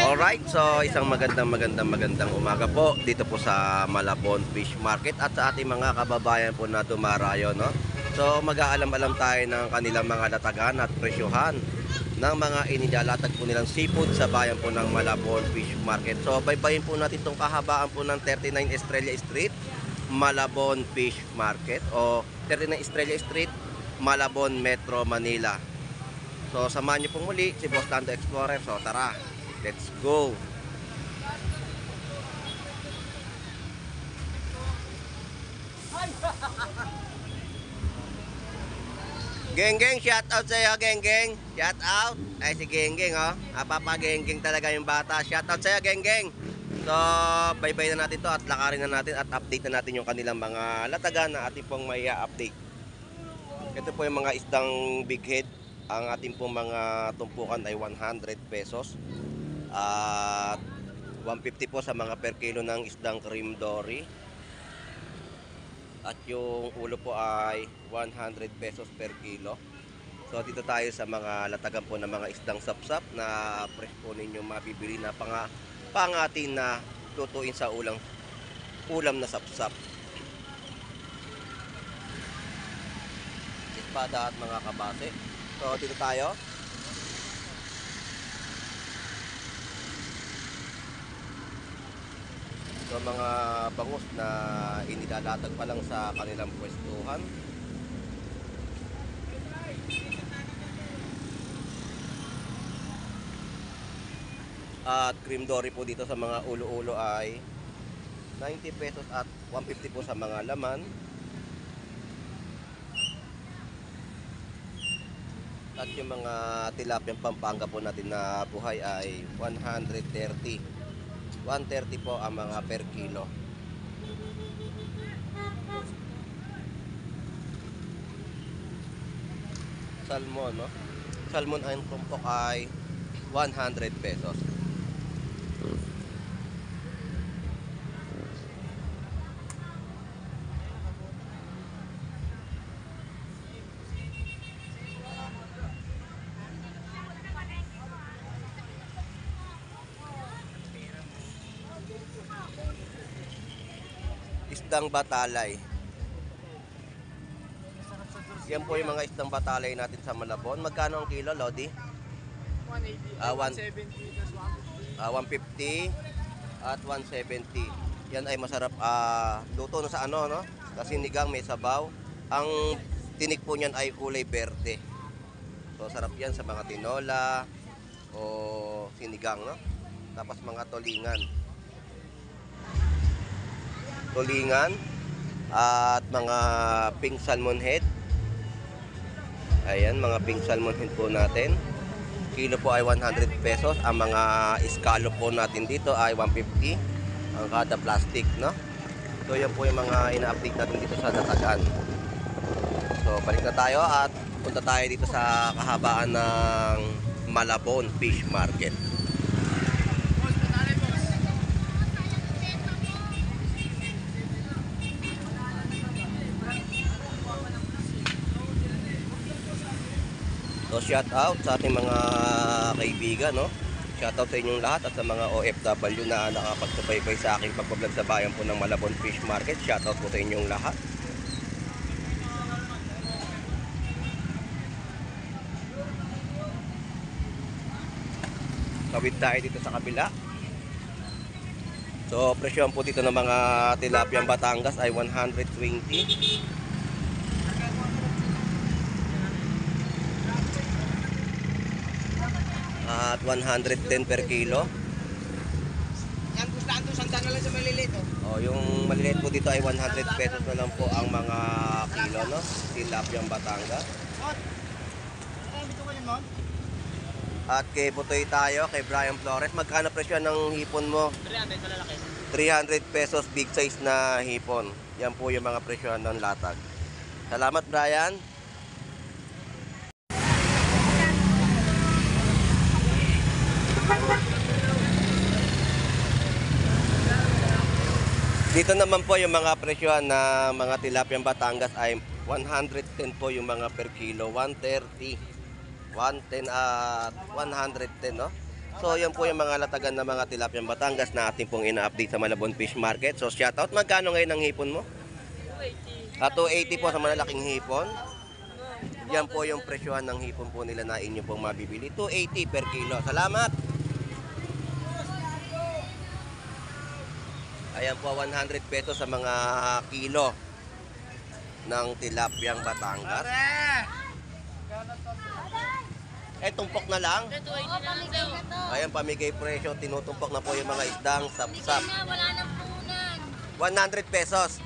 Alright, so isang magandang umaga po dito po sa Malabon Fish Market at sa ating mga kababayan po na dumarayo, no? So mag-aalam-alam tayo ng kanilang mga latagan at presyohan ng mga inilalatag po nilang seafood sa bayan po ng Malabon Fish Market. So baybayin po natin itong kahabaan po ng 39 Estrella Street, Malabon Fish Market o 39 Estrella Street, Malabon, Metro Manila. So samahan niyo po muli si Boss Lando Explorer. So tara, let's go! Geng-geng, shout out sa'yo, geng-geng. Shout out. Ay, si geng-geng, oh. Papa-geng-geng talaga yung bata. Shout out sa'yo, geng-geng. So, bye-bye na natin to at lakarin na natin at update na natin yung kanilang mga latagan na ating pong may update. Ito po yung mga isdang big head. Ang ating pong mga tumpukan ay 100 pesos. At 150 po sa mga per kilo ng isdang cream dory. At yung ulo po ay 100 pesos per kilo. So dito tayo sa mga latagan po ng mga isdang sapsap na fresh po ninyo mabibili na pangatin na lutuin sa ulam na sapsap. Espada at mga kabase. So dito tayo. So mga bangus na inilalatag pa lang sa kanilang pwestuhan. At cream dory po dito sa mga ulo-ulo ay 90 pesos at 150 po sa mga laman. At yung mga tilapiyang Pampanga po natin na buhay ay 130. 130 po ang mga per kilo. Salmon, no? Salmon ang tumpok ay 100 pesos. Isdang batalay. Yan po yung mga isdang batalay natin sa Malabon. Magkano ang kilo, Lodi? 180, 150 at 170. Yan ay masarap luto no sa ano, no? Sa sinigang may sabaw. Ang tinik po niyan ay kulay berde. So sarap yan sa mga tinola o sinigang, no? Tapos mga tulingan at mga pink salmon head. Ayan, mga pink salmon head po natin. Kilo po ay 100 pesos. Ang mga scallop po natin dito ay 150 ang kada plastic, no? So yan po yung mga ina-update natin dito sa latagan. So balik na tayo at punta tayo dito sa kahabaan ng Malabon Fish Market. So shout out sa ating mga kaibigan, no? Shout out sa inyong lahat at sa mga OFW na nakapagsubaybay sa aking pagbablog sa bayan po ng Malabon Fish Market. Shout out po sa inyong lahat. Kawit tayo dito sa kabila. So presyon po dito ng mga tilapiyang Batangas ay 120. At 110 per kilo. Yan, gustahan to, sanda na lang sa maliliit, oh. Oh, yung maliliit po dito ay 100 pesos na lang po ang mga kilo, no? Tilapiyang Batangas. At kay Butoy tayo, kay Brian Flores. Magkano presyo ng hipon mo? 300 sa lalaki. 300 pesos big size na hipon. Yan po yung mga presyo ng latag. Salamat, Brian. Dito naman po yung mga presyohan na mga tilapiyang Batangas ay 110 po yung mga per kilo, 130, 110 at 110, no? So yan po yung mga latagan na mga tilapiyang Batangas na ating pong ina-update sa Malabon Fish Market. So shoutout, magkano ngayon ang hipon mo? 280 po sa malalaking hipon. Yan po yung presyohan ng hipon po nila na inyo pong mabibili, 280 per kilo. Salamat! Ayan po, 100 pesos sa mga kilo ng tilapiyang Batangas. Tumpok na lang. Ayan, pamigay presyo. Tinutumpok na po yung mga isdang sapsap. 100 pesos.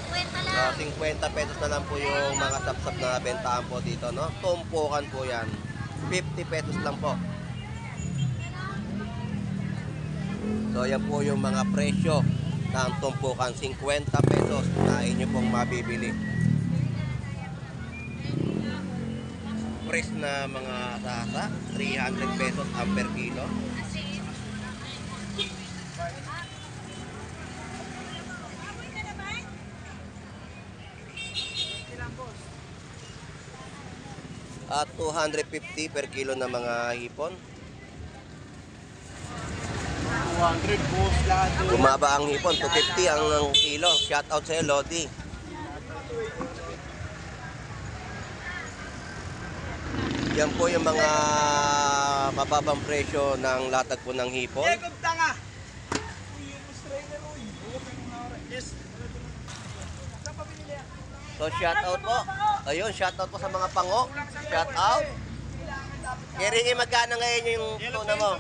50 pesos na lang po yung mga sapsap na bentahan po dito, no? Tumpukan po yan. 50 pesos lang po. So, ayan po yung mga presyo ng tumpukan, 50 pesos na inyo pong mabibili. Fresh na mga sasa, 300 pesos ang per kilo. At 250 per kilo na mga hipon. 200 boss lahat. Bumaba ang hipon, 250 ang kilo. Shout out sa'yo, Lodi. Yan po yung mga mababang presyo ng latag po ng hipon. So shout out po. Ayun, shout out po sa mga pango. Shout out. Kiringi, magkano ngayon yung tuna mo?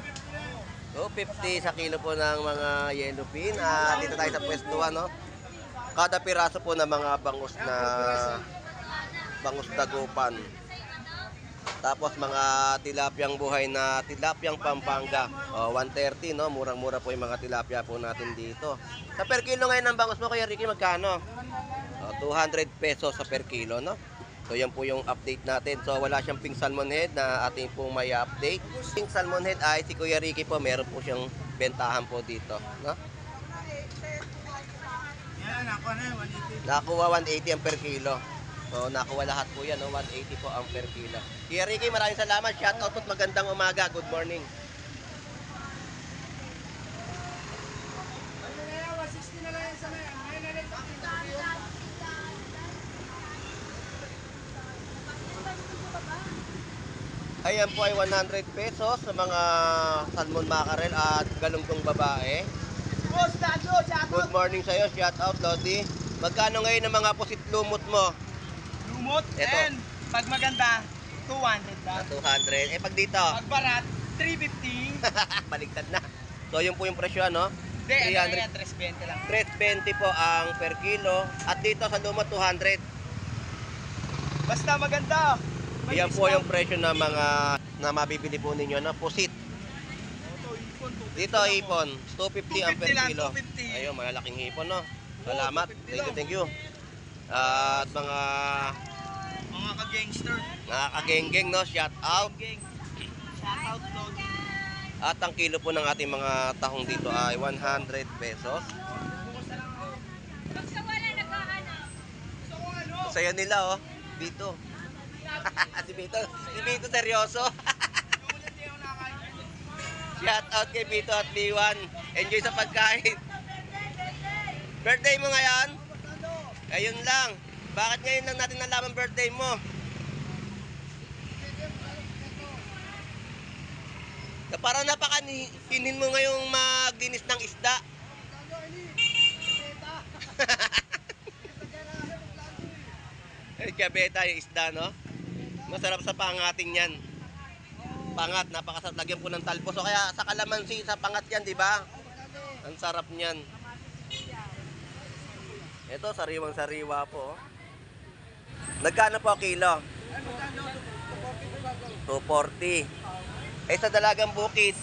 250 sa kilo po ng mga yellowfin. Dito tayo sa pwestuhan, no? Kada piraso po ng mga bangus dagupan. Tapos mga tilapyang buhay na tilapyang Pampanga. 130, no? Murang-mura po yung mga tilapia po natin dito. Sa per kilo ngayon ng bangus mo, Kuya Ricky, magkano? 200 pesos sa per kilo, no? So yan po yung update natin. So wala siyang pink salmon head na ating pong may update. Pink salmon head ay si Kuya Ricky po, meron po siyang bentahan po dito, no? Yan, ako na 180. Nakuha 180 ang per kilo. So nakuha lahat po yan, no? 180 po ang per kilo. Kuya Ricky, maraming salamat. Shout out po, magandang umaga. Good morning. Ano na yan, 160 na lang yan sa ngayon. Ngayon na lang. Ayan po ay 100 pesos sa mga salmon mackerel at galunggong babae. Boss, Dado, shout Good morning sa'yo. Shout out, Lodi. Magkano ngayon ang mga pusit lumot mo? Lumot, Eto. and pag maganda, 200 Na lang. 200. Pag dito, Pag barat, 350. baligtad na. So, yun po yung presyo, no? Hindi, ano yan, 320 lang. 320 po ang per kilo. At dito sa lumot, 200. Basta maganda. May Yan po discount. yung presyo ng mga na mabibili po ninyo na pusit. Dito, hipon, 250 ang per 250 lang, kilo. 250. Ayun, malalaking hipon, no? Salamat. 250 Thank you. At mga Mga ka-gangster. nakakagenggeng, no? Shout out. Gang. Shout out, Lodi. At ang kilo po ng ating mga tahong dito ay 100 pesos. Saya nila, oh. Bito. si Bito seryoso. Shout out kay Bito at Liwan. Enjoy sa pagkain. Birthday mo ngayon? Ayun lang. Bakit ngayon lang natin nalaman birthday mo? Parang napakahinin mo ngayong maglinis ng isda. Kabeta yung isda, no? Masarap sa pangating yan. Pangat, napakasarap. Lagyan po ng talbos. So kaya sa kalamansi, sa pangat yan, di ba? Ang sarap niyan. Ito, sariwang-sariwa po. Nagkano po kilo? 240. Sa dalagang bukid,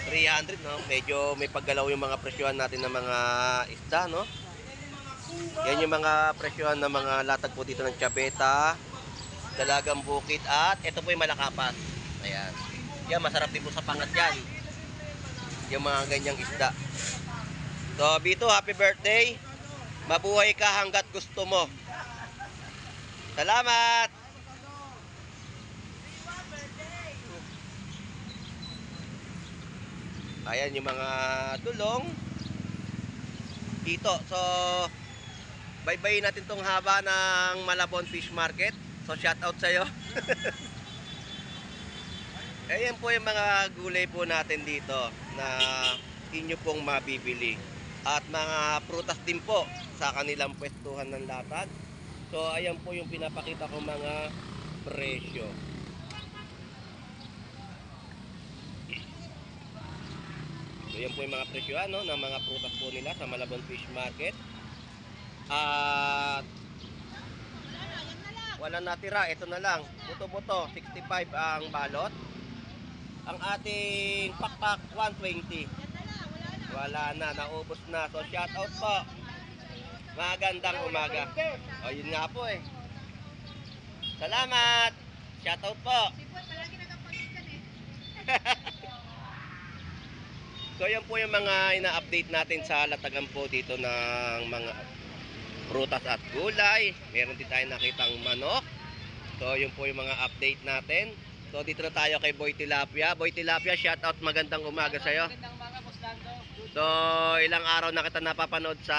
300, no? Medyo may paggalaw yung mga presyohan natin ng mga isda, no? Yan yung mga presyohan ng mga latag po dito ng Chaveta, dalagang bukid, at ito po yung Malakapas. Ayan. Yan, masarap din po sa pangat yan. Yung mga ganyang isda. So, Bito, happy birthday. Mabuhay ka hanggat gusto mo. Salamat! Ayan yung mga tulong. Dito. So, bye-bye natin tong haba ng Malabon Fish Market. So, shout out sa'yo. Ayan po yung mga gulay po natin dito na inyo pong mabibili. At mga prutas din po sa kanilang pwestuhan ng latag. So, ayan po yung pinapakita ko mga presyo. So, yan po yung mga presyohan no, ng mga prutas po nila sa Malabon Fish Market. At wala natira, ito na lang. Buto-buto, 65 ang balot. Ang ating pakpak, 120. Wala na, naubos na. So, shout out po. Magandang umaga. O, yun nga po eh. Salamat. Shout out po. So yan po yung mga ina-update natin sa latagan po dito ng mga prutas at gulay. Meron din tayo nakitang manok. So yun po yung mga update natin. So dito na tayo kay Boy Tilapia. Boy Tilapia, shout out, magandang umaga sa'yo. Magandang umaga, Boss Lando. So ilang araw na kita napapanood sa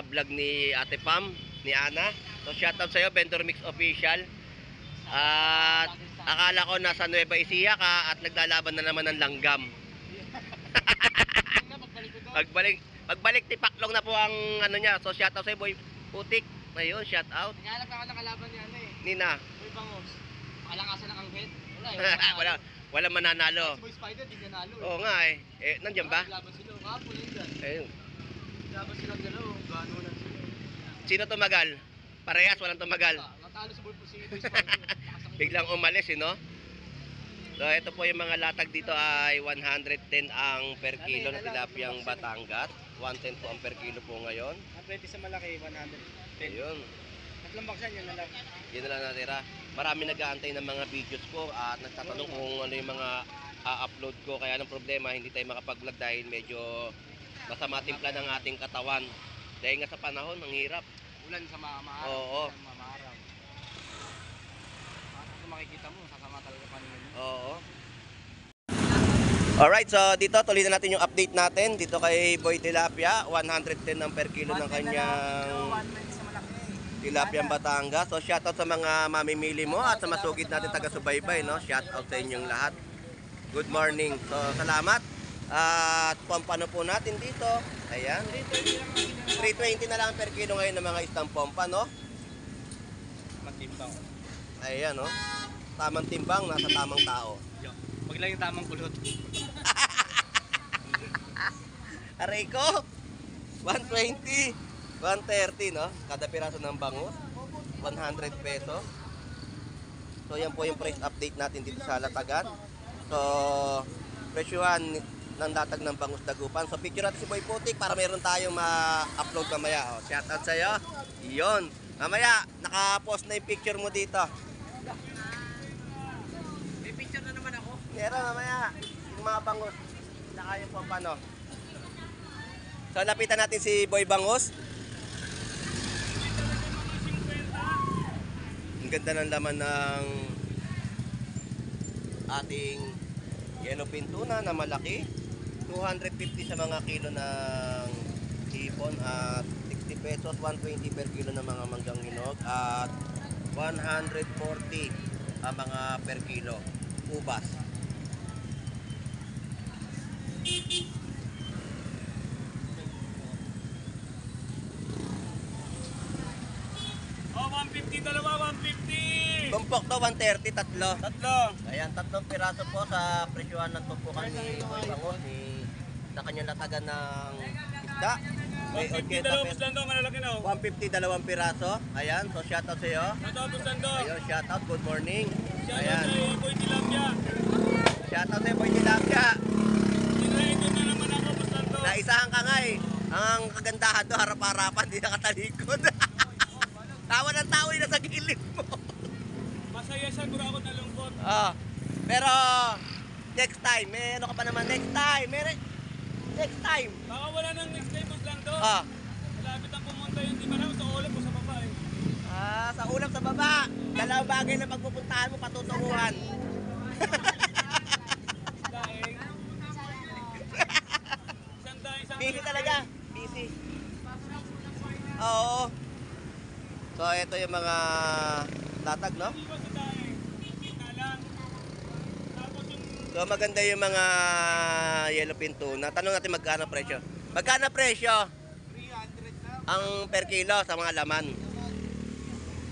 vlog ni Ate Pam, ni Ana. So shout out sa'yo, Vendor Mix Official. At akala ko nasa Nueva Ecija ka at naglalaban na naman ng langgam. Pagbalik tipaklong na po ang ano niya. So shout out sa Boy Putik. Ayun, shout out. Naghanap ako ng kalaban ni ano eh. Nina. Boy Bangos. Pakalakasan ng anghel. wala mananalo. Boy Spider, di nanalo. Oo nga eh. Nandiyan ba? Laban sila. Kapon yun dyan. Ayun. Laban silang dalawa. Gano'n lang sila. Sino tumagal? Parehas, walang tumagal. Natalo sa Boy Spider. Biglang umalis, no? So ito po yung mga latag dito ay 110 ang per kilo na tilapiyang Batangas. 110 po ang per kilo po ngayon. Ang 20 sa malaki, 110. Ayun. Tatlong baksan yun na lang. Yun na lang natira. Marami nag-aantay ng mga videos ko at nagtatanong kung ano yung mga upload ko. Kaya ng problema, hindi tayo makapag-vlog dahil medyo masama timpla ng ating katawan. Dahil nga sa panahon, ang hirap. Ulan sa maaraw. Oo. Ulan sa maaraw. Kung makikita mo, sasama talaga paningin mo. Oo. Alright, so dito tuloy na natin yung update natin. Dito kay Boy Tilapia, 110 ang per kilo ng kanyang 120 sa malaki. Tilapiyang Batangas. So shoutout sa mga mamimili mo at sa masugid natin taga-subaybay, no? Shoutout sa inyong lahat. Good morning. So salamat. At pampano po natin dito. Ayan. 320 na lang per kilo ngayon ng mga istang pompa, no? Magtimbang. Ayan, no? Tamang timbang, nasa tamang tao. Wag lang yung tamang kulot. Aray ko! 120, 130, no? Kada piraso ng bangus, 100 pesos. So, yan po yung price update natin dito sa Latagan. So, presyuhan ng latag ng bangus dagupan. So, picture natin si Boy Putik para meron tayong ma-upload mamaya. Oh, shout out sa'yo. Iyon. Mamaya, naka-post na yung picture mo dito. May picture na naman ako. Meron mamaya. Yung mga bangus. Saka yung pampano. So, lapitan natin si Boy Bangus. Ang ganda ng laman ng ating yellow pintuna na malaki. 250 sa mga kilo ng hipon at 60 pesos, 120 per kilo ng mga manggang hinog at 140 ang mga per kilo ubas. Oh, 150 dalawa, 150. Tumpok to 130, tatlo. Tatlo. Ayan, tatlong piraso po sa presyuhan ng tumpukan ni Boy Bangus sa kanyang latagan ng isda. May 80 pesos. Lando, malalaki na. 150, dalawang piraso. Ayan, so shoutout sa iyo. Shoutout Boss Lando. Ayun, shoutout, good morning. Shoutout Ayan, kay Boy Tilapia. shoutout sa iyo, Boy Tilapia. Tinraito na naman ako, Boss Lando. Naisahan ka nga eh. Ang kagandahan do, harap-harapan, di nakatalikod. Tawa ng tao na sa gilid mo. Masaya siya, puro ako nalungkot. Pero, next time, may ano ka pa naman, next time, next time. Baka wala nang next time, Boss Lando. Ah, Malapit ang pumunta yun, di ba naman sa ulam o sa baba eh. sa ulam sa baba. Dalawang bagay na pagpupuntahan mo patutunguhan. Daing. Isang daing, isang Busy talaga. Busy. Oo. So, ito yung mga latag, no? iwas sa daing. Kita lang. Tapos yung So, maganda yung mga yellowfin tuna. Tanong natin magkano presyo. Magkano presyo 300 na. ang per kilo sa mga laman?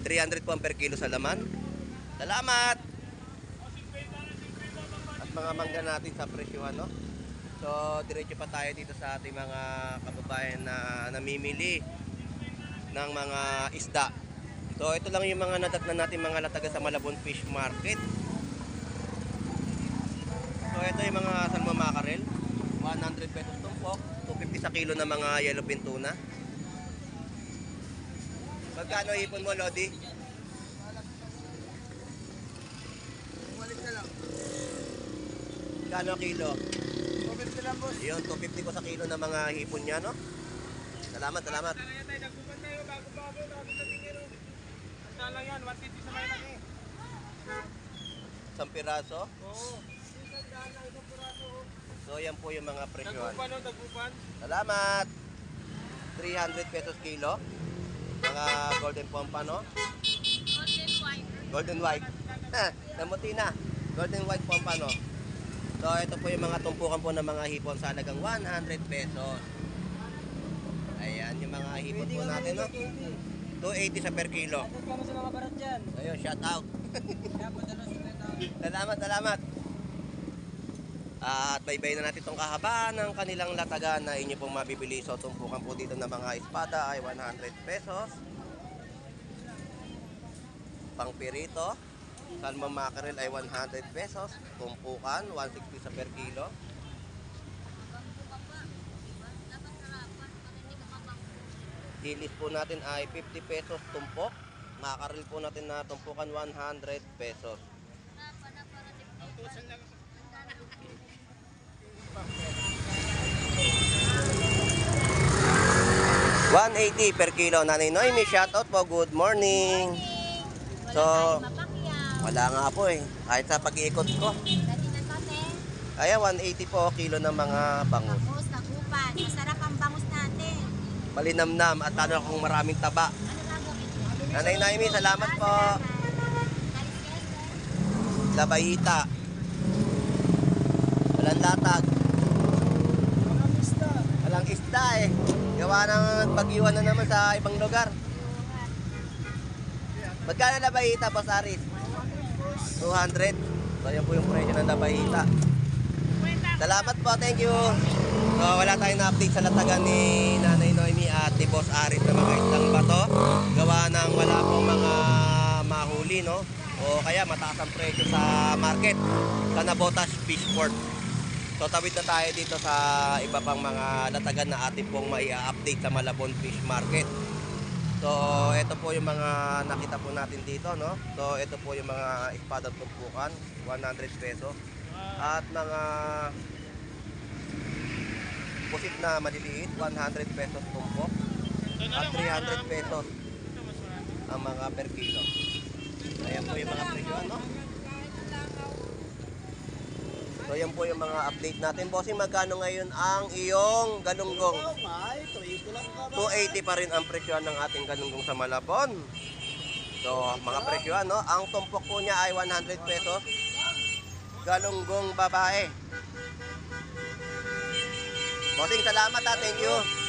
300 po ang per kilo sa laman. Salamat! At mga mangga natin sa presyohan, no? So, diretso pa tayo dito sa ating mga kababayan na namimili ng mga isda. So, ito lang yung mga nadatnan natin mga lataga sa Malabon Fish Market. So, ito yung mga salmon mackerel. 100 pesos tumpok. 250 sa kilo ng mga yellowfin tuna. Magkano ipon mo, Lodi? Umalis na lang. Magkano kilo? 250 lang, boss. Yun, 250 ko sa kilo ng mga hipon niya, no? Salamat, salamat. talaga tayo, nagpupan tayo, bago-bago, tapos sa tingin. Basta lang yan, 150 sa may laki. Isang piraso. Oo. Isang daan lang, isang puraso. So, yan po yung mga presyohan. Nagpupan o, nagpupan. Salamat! 300 pesos kilo. Mga golden pompano. Golden white. Golden white. Namuti na. Golden white pompano. So, ito po yung mga tumpukan po ng mga hipon sa halagang 100 pesos. Ayan, yung mga hipon po natin, no? 280 sa per kilo. Kamo sa mga barat dyan. Ayun, shout out. Kaya padala sa Salamat, salamat. At baybay na natin itong kahabaan ng kanilang latagan na inyo pong mabibili. So, tumpukan po dito ng mga espada ay 100 pesos. Pang pirito, salmon mackerel ay 100 pesos. Tumpukan, 160 sa per kilo. Dapat harapan para hindi ka mabangko. Ilis po natin ay 50 pesos tumpok. Mackerel po natin na tumpukan 100 pesos. Harapan na para di ka Tusan lang. 180 per kilo. Nanay Noemi, shoutout po. Good morning. Wala So, tayong mapakyaw. Wala nga po eh. Kahit sa pag-iikot ko. Dati na kami. Kaya 180 po kilo ng mga bangus. Bangus, tagupan. Masarap ang bangus natin. Malinamnam at lalo kung maraming taba. Ano gagawin mo? Nanay Noemi, salamat po. Labayita. Walang latag. Walang lista. Walang isda eh. Gawa ng pag-iwan na naman sa ibang lugar. Magkano labayita, Boss Aris? 200. So, yan po yung presyo ng labayita. Salamat po, thank you. So, wala tayong na-update sa latagan ni Nanay Noemi at ni Boss Aris na mga islang bato. Gawa ng wala pong mga mahuli, no? O kaya mataas ang presyo sa market sa Nabotas Fishport. So, tawid na tayo dito sa iba pang mga latagan na atin pong mai-update sa Malabon Fish Market. So, ito po yung mga nakita po natin dito, no? So, ito po yung mga espadang tumpukan, 100 pesos. At mga pusit na maliliit, 100 pesos tumpok. At 300 pesos ang mga per kilo. Ayan po yung mga presyo, no? So, yan po yung mga update natin. Bossing, magkano ngayon ang iyong galunggong? May, 280 lang ka. 280 pa rin ang presyohan ng ating galunggong sa Malabon. So, mga presyohan, no? Ang tumpok po niya ay 100 pesos. Galunggong babae. Bossing, salamat ha. Thank you.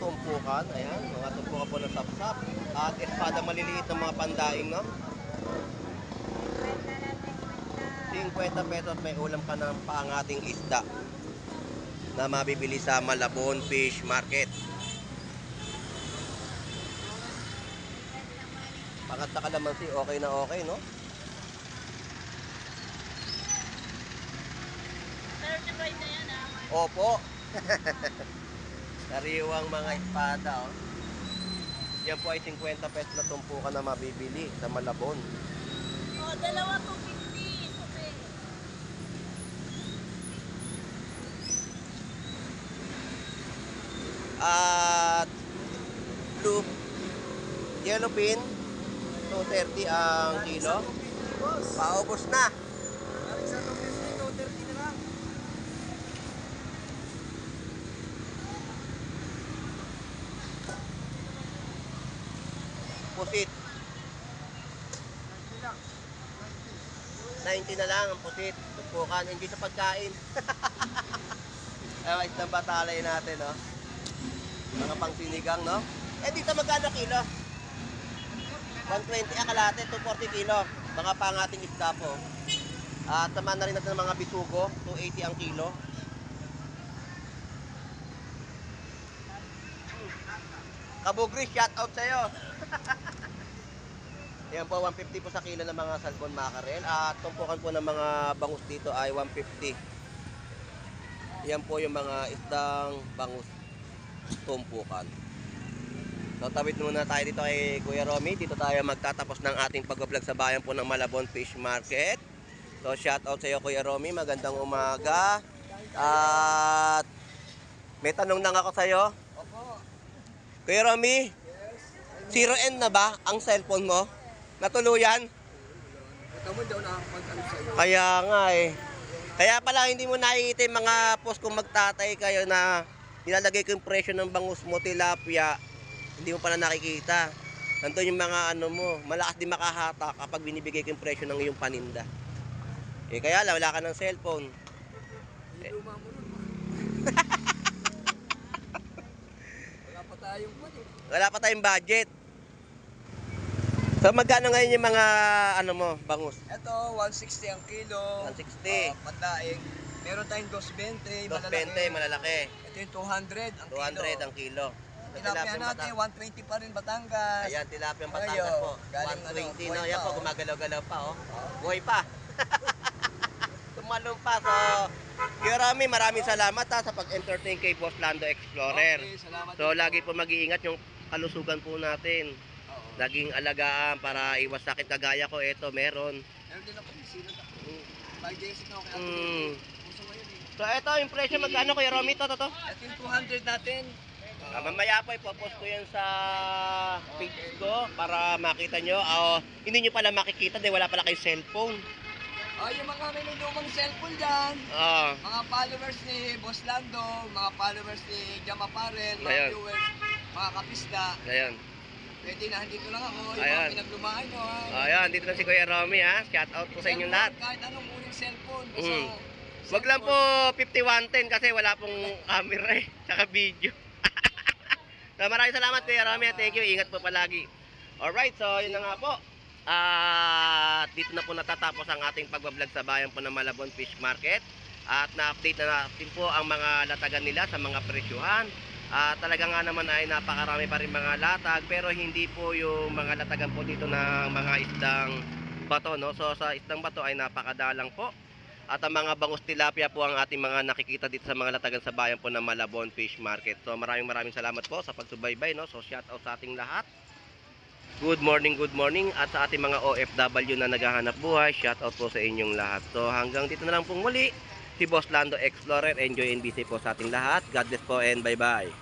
Tumpukan, ayan, mga tumpukan po ng sapsap at espada maliliit ng mga pandaing, no? 50 pesos may ulam ka ng pa ang ating isda na mabibili sa Malabon Fish Market. Pangat sa kalamansi, okay na okay, no? Certified na yan ah. Opo. Sariwang mga espada, oh. Yan po ay 50 pesos na tumpukan na mabibili sa Malabon. O, dalawa 250. Okay. At blue yellow pin 230 ang kilo. Paubos na. Sa 250, 230 na lang. Pusit 90 na lang ang pusit. Tumpukan, hindi sa pagkain. Ay, isang batalay natin, no? Mga pang sinigang, no? Eh, dito magkano kilo? 120 ang kalate, 240 kilo. Mga pangating isda po. At sama na rin natin ng mga bisugo, 280 ang kilo. Kabugri, shout out sa'yo. Yan po, 150 po sa kilo ng mga salmon mackerel. At tumpukan po ng mga bangus dito ay 150. Yan po yung mga isdang bangus tumpukan. So tawid muna tayo dito kay Kuya Romy. Dito tayo magtatapos ng ating pag-vlog sa bayan po ng Malabon Fish Market. So shout out sa iyo Kuya Romy, magandang umaga. At may tanong lang ako sa iyo. Opo. Kuya Romy, 0N na ba ang cellphone mo? Natuluyan? Ito mo daw nakakapag-ano sa'yo. Kaya nga eh. Kaya pala hindi mo nakikita yung mga post kung magtatay kayo na nilalagay ko yung presyo ng bangus mo, tilapia. Hindi mo pala nakikita. Nandun yung mga ano mo, malakas din makahatak kapag binibigay ko yung presyo ng iyong paninda. Eh kaya wala ka ng cellphone. Yung luma mo nun. Wala pa tayong pwede. Wala pa tayong budget. So magkano ngayon yung mga ano mo, bangus? Ito, 160 ang kilo. 160. Pandaing. Meron tayong 220, 220, malalaki. Ito yung 200 ang 200 ang kilo. Tilapia natin, 120 pa rin Batangas. Ayan, tilapia ang Batangas po. Galing 120 ano, no. buhay Yan pa, po, oh. gumagalaw-galaw pa oh. Buhay pa. Tumalong pa. So, Kuya Rami, maraming salamat sa pag-entertain kay Boss Lando Explorer. Okay, salamat. So, lagi po mag-iingat yung kalusugan po natin. Oo. Laging alagaan para iwas sakit kagaya ko. Ito, meron. Meron din ako sino na. 5 days ito kaya Mm. puso ngayon eh. So, ito, yung presyo magkano Kuya Rami? Ito. Ito yung 200 natin. Mamaya po, ipopost ko yan sa page ko para makita nyo. Hindi nyo pala makikita dahil wala pala kayong cellphone. Yung mga may lumang cellphone dyan, Ah, mga followers ni Boss Lando, mga followers ni Jama Paren, mga Ayan. viewers, mga kapisda, ayan. pwede na, andito lang ako, yung Ayan. mga pinaglumaan nyo. Ayan, dito na si Kuya Romy ha. Shout out po sa inyong lahat. Kahit anong uling cellphone, basta Mm. Wag lang po 5110 kasi wala pong camera eh, tsaka video. So maraming salamat Kuya Romy, thank you, ingat po palagi. Alright, so yun na nga po. Dito na po natatapos ang ating pagbablog sa bayan po ng Malabon Fish Market. At na-update na natin po ang mga latagan nila sa mga presyuhan. Talaga nga naman ay napakarami pa rin mga latag, pero hindi po yung mga latagan po dito ng mga isdang bato, no? So sa isdang bato ay napakadalang po. At ang mga bangus tilapia po ang ating mga nakikita dito sa mga latagan sa bayan po ng Malabon Fish Market. So maraming salamat po sa pagsubaybay, no? So shout out sa ating lahat. Good morning at sa ating mga OFW na naghahanap buhay, shout out po sa inyong lahat. So hanggang dito na lang pong muli, si Boss Lando Explorer. Enjoy and busy po sa ating lahat. God bless po and bye bye.